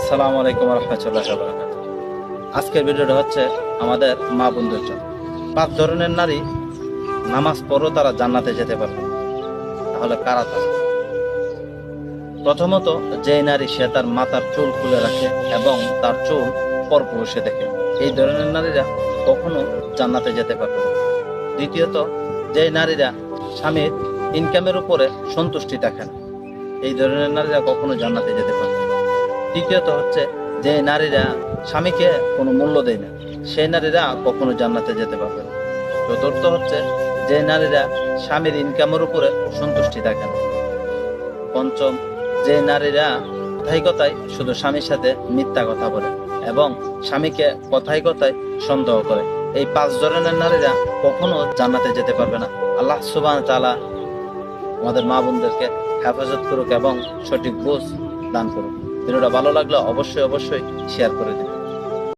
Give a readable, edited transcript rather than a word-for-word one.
আসসালামু আলাইকুম রহমতুল্লাহ বরকাত। আজকের ভিডিওটা হচ্ছে আমাদের মা বোনদের জন্য। 5 ধরনের নারী নামাজ পড়ো তারা জান্নাতে যেতে পারবে। তাহলে কারা তারা? প্রথমত, যে নারী সে তার মাথার চুল খুলে রাখে এবং তার চুল পরপুরুষে দেখে, এই ধরনের নারীরা কখনো জান্নাতে যেতে পারবে না। দ্বিতীয়ত, যে নারীরা স্বামীর ইনকামের উপরে সন্তুষ্টি দেখে না, এই ধরনের নারীরা কখনো জান্নাতে যেতে পারবে না। তৃতীয়ত হচ্ছে, যে নারীরা স্বামীকে কোনো মূল্য দেয় না, সেই নারীরা কখনো জান্নাতে যেতে পারবে না। চতুর্থ হচ্ছে, যে নারীরা স্বামীর ইনকামের উপরে সন্তুষ্টি দেখে না। পঞ্চম, যে নারীরা কথায় কথায় শুধু স্বামীর সাথে মিথ্যা কথা বলে এবং স্বামীকে কথায় কথায় সন্দেহ করে, এই 5 ধরনের নারীরা কখনো জান্নাতে যেতে পারবে না। আল্লাহ সুবহানাহু ওয়া তাআলা আমাদের মা বোনদেরকে হেফাজত করুক এবং সঠিক বুঝ দান করুক। ভিডিওটা ভালো লাগলে অবশ্যই শেয়ার করে দিন।